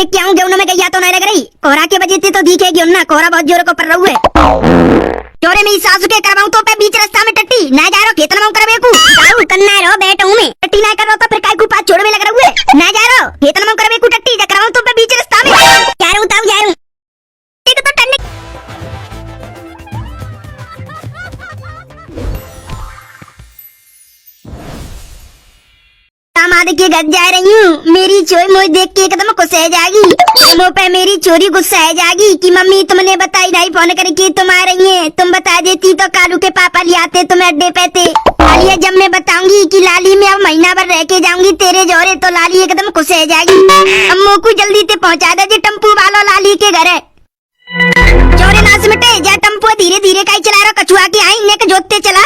देख के आऊं गेहूं में गैया तो नहीं लग रही। कोहरा के वजह से तो दिखेगी ना, कोहरा बहुत जोर को पड़ रहा है। चोरे मेरी सासू के करवाऊं तो पे बीच रास्ता में टट्टी ना जा रहा खेतन में करवे को जाऊ कन्ना रो बैठो में टट्टी ना कर रहा तो फिर काय को पास छोड़ में लग रहा है ना जा रहा खेतन में करवे को टट्टी जा करवाऊं तो पे बीच रास्ता में जा रहा हूं एक तो टन्ने दामाद के घर जा रही हूँ। मेरी चोरी मुझे देख के एकदम गुस्सा आ जाएगी। मुँह पे मेरी चोरी गुस्सा आ जाएगी कि मम्मी तुमने बताई नहीं फोन करके तुम आ रही हैं। तुम बता देती तो कालू के पापा ले आते तुम्हें अड्डे पे थे। लाली जब मैं बताऊंगी कि लाली में अब महीना भर रह के जाऊंगी तेरे जोरे तो लाली एकदम गुस्सा आ जाएगी। अम्मू को जल्दी से पहुँचा दे जी टम्पू वालों लाली के घर है। चोरे ना सिमटे जा टम्पू धीरे धीरे का चला रहा कछुआ के आई ने जोतते चला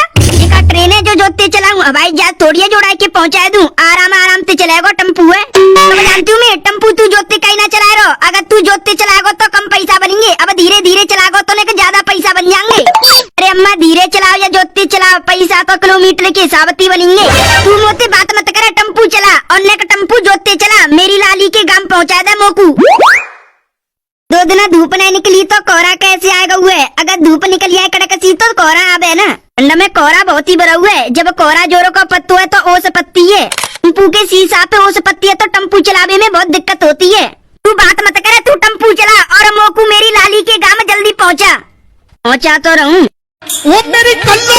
ट्रेन है जो जोतते चलाऊं हवाई जहाज थोड़ी जोड़ा के पहुंचा दूं। आराम आराम से चलाएगा टम्पू है तो जानती हूँ मैं टम्पू तू जोतते कहीं ना चला रहा। अगर तू जोतते चलाएगा तो कम पैसा बनेंगे, अब धीरे धीरे चलाएगा तो लेकर ज्यादा पैसा बन जाएंगे। अरे अम्मा धीरे चलाओ या जोतते चलाओ पैसा तो किलोमीटर के हिसाब से बनेंगे। तू मोते बात मत करे टम्पू चला और नेक टम्पू जोतते चला मेरी लाली के गांव पहुँचा दे मोकू। 2 दिन धूप नहीं निकली तो कोहरा कैसे आएगा हुए। अगर धूप निकल जाए कड़कसी तो कोहरा आवे ना। ठंड में कोहरा बहुत ही बड़ा हुआ है। जब कोहरा जोरों का पत्तू है तो ओस पत्ती है। टम्पू के शीशा पे ओस पत्ती है तो टम्पू चलावे में बहुत दिक्कत होती है। तू बात मत करे तू टम्पू चला और मोकू मेरी लाली के गांव जल्दी पहुंचा तो रहूं। वो मेरी बल्लो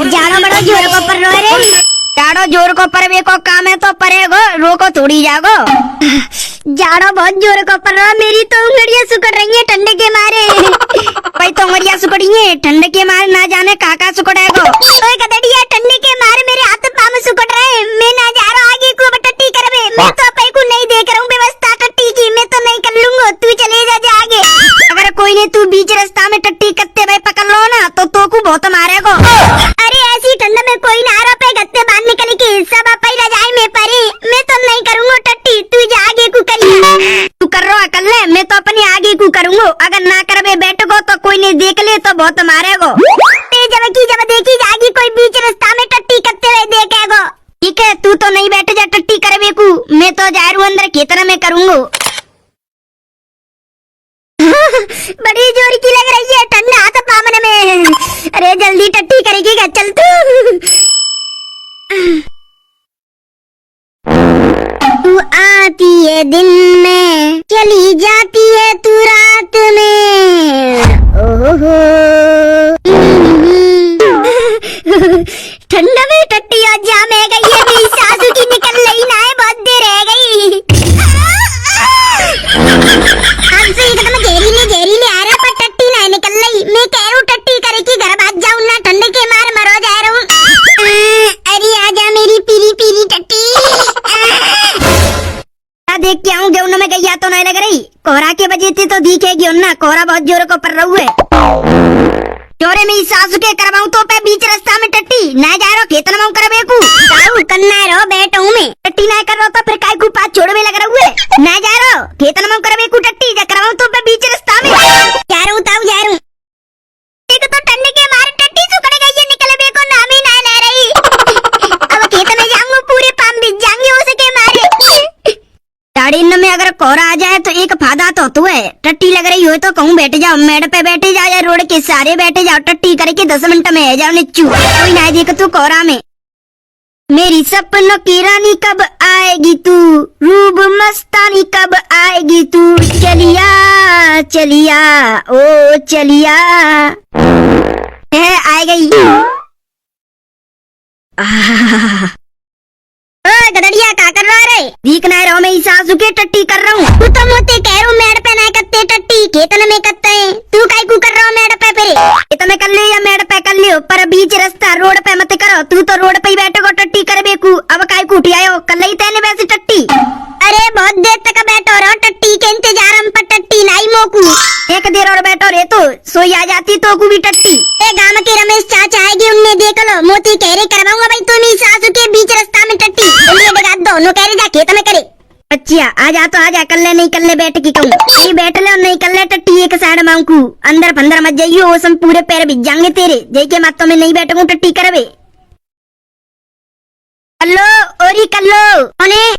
जानो बड़ो जोर को पर रो रे जाड़ो जोर को परवे को काम है तो परेगो रोको थोड़ी जागो। जाड़ो बहुत जोर को पर रहा मेरी तो उंगलियां सुकड़ रही है ठंड के मारे। भाई तो उंगलियां सुकड़ी है ठंड के मारे ना जाने काका सुकड़ेगो। ओए गदड़िया ठंड के मारे मेरे हाथ पांव सुकड़ रहे हैं। मैं ना जा रहा आगे को टट्टी करवे। मैं तो अपने को नहीं देख रहा हूँ व्यवस्था टट्टी की। मैं तो नहीं कर लूंगा तू चले जा आगे। अगर कोई ने तू बीच रास्ता में टट्टी कत्ते भाई पकड़ लो ना तो को बहुत मारेगो। अरे ऐसी ठंड में कोई ना रो पे गत्ते बांध निकल के सब पहला जाए मैं परी। मैं तो नहीं करूंगा टट्टी तू जा आगे को करिए। तू कर रहा कर ले मैं तो अपने आगे को करूंगा। अगर ना करवे बैठोगो तो कोई ने देख ले तो बहुत मारेगो। जब देखी जाएगी कोई बीच रास्ता में टट्टी करते हुए देखेगो। ठीक है तू तो नहीं बैठ जा टट्टी करवे को। मैं तो जा रहा हूँ अंदर खेतर में करूंगा। बड़ी जोर की लग रही है ठंड हाथ पामन में। अरे जल्दी टट्टी करेगी चल तू आती है दिन में चली जाती है तू रात में। ओहो ठंड में टट्टी और जाम है गई है मेरी सासू की निकल रही ना है बहुत देर रह गई। हमसे एकदम जहरीले आ रहा पर टट्टी नहीं निकल रही। मैं कह रहा हूँ टट्टी करे की घर भाग जाऊँ ना ठंड के मार मरो जा रहा हूँ। अरे आजा मेरी पीली टट्टी। देख के आऊं गेहूं में गैया तो नहीं लग रही। कोहरा के वजह से तो दिखेगी ना, कोहरा बहुत जोर को पड़ रहा है। चोरे मेरी सासू के करवाऊं तो पे बीच रास्ता में टट्टी ना जा रहा खेतन में करवे को जाऊ कन्ना रो बैठो में टट्टी ना कर रहा तो फिर काय को पास छोड़ में लग रहा है ना जा रहा खेतन में करवे को टट्टी जा करवाऊं तो पे बीच रास्ता में जा रहा हूं। एक तो ठंड के मारे टट्टी सुखड़ गई है निकलवे को नाम ही ना ले रही। अब खेत में जाऊंगा पूरे पाम बिछ जाएंगे उसके मारे। दाढ़ी में अगर कोहरा आ जाए तो एक फायदा तो तू है। टट्टी लग रही हो तो कहूँ बैठ जाओ मेड़ पे बैठे जाओ या रोड के सारे बैठे जाओ टट्टी करके 10 मिनट में आ जाओ निच्चू। कोई ना देख तू कोहरा में। मेरी सपनों की रानी कब आएगी तू रूब मस्तानी कब आएगी तू चलिया ओ चलिया है आ गई। गदड़िया क्या कर रहा रे भीख ना रहो मैं सासू के टट्टी कर रहा हूँ। तू तो मोते कह रहा हूँ मेड़ पे ना कत्ते टट्टी खेतन में कत्ते हैं। तू काय को कर रहा हूँ मेड़ पे फिर खेत में कर ले या मेड़ पे कर लियो पर बीच रास्ता रोड पे मत करो। तू तो रोड पे ही बैठोगो टट्टी कर बेकू। अब काय को उठियायो कर ली तेने वैसे टट्टी। अरे बहुत देर तक बैठो रहो टट्टी के इंतजार हम पर टट्टी नहीं मोकू। एक देर और बैठो रे तो सोई आ जाती तो को भी टट्टी। गांव के रमेश चाचा आएगी उनने देख लो मोती कह रहे करवाऊंगा भाई तो मेरी सासू के बीच रास्ता में टट्टी दोनों कह रहे जा खेत में करे। अच्छा आ जा तो आ जा कर ले नहीं कर ले बैठ की कहूँ नहीं बैठ ले और नहीं कर ले टट्टी एक साइड मांगू अंदर फंदर मत जाइयो वो सब पूरे पैर भिज जाएंगे तेरे जय के मातों में नहीं बैठूंगा टट्टी करवे। हेलो ओ ओरी कर लो उन्हें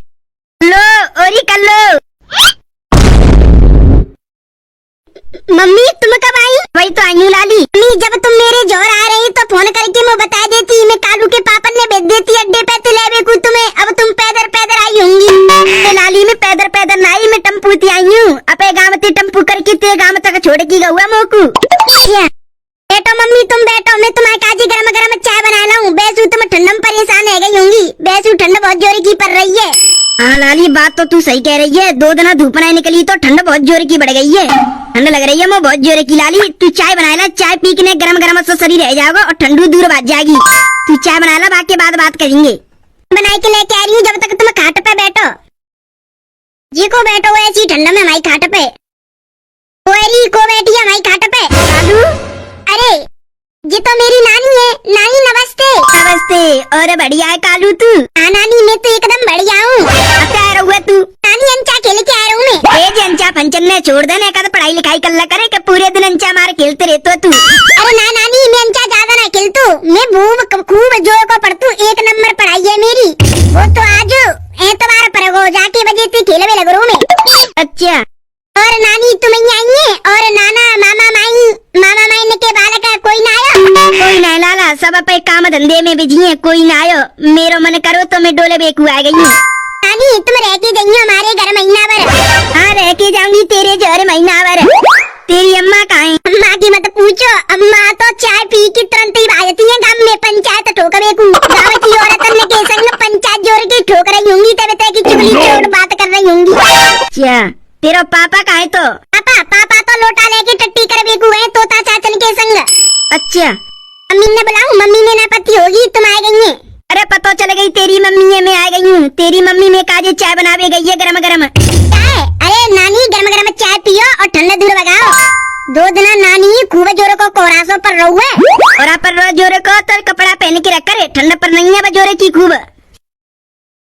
लो ओरी कर लो। मम्मी तुम कब आई? वही तो आई हूँ लाली। मम्मी जब तुम मेरे जोर आ रही तो फोन करके मैं बता देती, मैं कालू के पापा ने भेज देती अड्डे पे तो ले बेकू तुम्हें। अब तुम पैदर पैदर आई होंगी। लाली में पैदर पैदर ना आई, मैं टम्पू ती आई हूँ। अपे गाँव ते टम्पू करके ते गाँव तक छोड़ की गहुआ मोकू। बैठो मम्मी तुम बैठो, मैं तुम्हारे काजी गरम गरम चाय बना लाऊं। बेसू तुम ठंड में परेशान है गई होंगी, बेसू ठंड बहुत जोर की पड़ रही है। हाँ लाली बात तो तू सही कह रही है, 2 दिन धूप नहीं निकली तो ठंड बहुत जोर की बढ़ गई है। ठंड लग रही है मैं बहुत जोर की। लाली तू चाय बना ला, चाय पी के गरम गरम से शरीर रह जाएगा और ठंडू दूर भाग जाएगी। तू चाय बना ला, बाकी बाद बात करेंगे। बना के लेके आ रही हूँ, जब तक तुम खाट पे बैठो। जी को बैठो ऐसी ठंड में हमारी खाट पे। कोयरी को बैठी है हमारी खाट पे। कालू अरे ये तो मेरी नानी है। नानी नमस्ते। नमस्ते। और बढ़िया है कालू तू? हाँ नानी मैं तो एकदम बढ़िया हूँ। अब आ रहा तू? नानी अंचा खेल के आ रहा हूँ मैं। अंचा फंचन ने छोड़ देने का तो पढ़ाई लिखाई कर ला करे कि पूरे दिन अंचा मार खेलते रहते तू। अरे ना नानी मैं अंचा ज्यादा ना खेलतू, मैं खूब जोर को पढ़तू, 1 नंबर पढ़ाई है मेरी। वो तो आज एतवार पर हो जाके वजह से खेलने लग रहा हूँ मैं। अच्छा और नानी तुम यहाँ आई है? और नाना मामा माई ने के बालक कोई ना आयो? कोई ना लाला, सब अपने काम धंधे में बिजी है, कोई ना आयो। मेरो मन करो तो मैं डोले बेकू आ गई हूँ। नानी तुम रह के गई हो हमारे घर महीना भर? हाँ रह के जाऊंगी तेरे घर महीना भर। तेरी अम्मा कहाँ है? अम्मा की मत पूछो, अम्मा तो चाय पी के तुरंत ही भागती है गाँव में। पंचायत ठोक बेकू, गाँव की औरतन के संग पंचायत जोड़ के ठोक रही होंगी, तब तक की चुगली चोट बात कर रही होंगी। अच्छा तेरा पापा कहाँ है? तो पापा तो लोटा लेके टट्टी कर बेकू है तोता चाचन के संग। अच्छा मम्मी ने बुलाऊं? मम्मी ने ना पति होगी, तुम आ गई है। अरे पता चल गई तेरी मम्मी है, मैं आ गई हूँ। तेरी मम्मी में काजे चाय बनावे गई है गरम गरम। चाय? अरे नानी गरम गरम चाय पियो और ठंडा दूर भगाओ। 2 दिन नानी खूब जोरों को कोरासों पर रहू है। और पर जोरे को तो कपड़ा पहन के रख करे, ठंड पर नहीं है जोरे की खूब।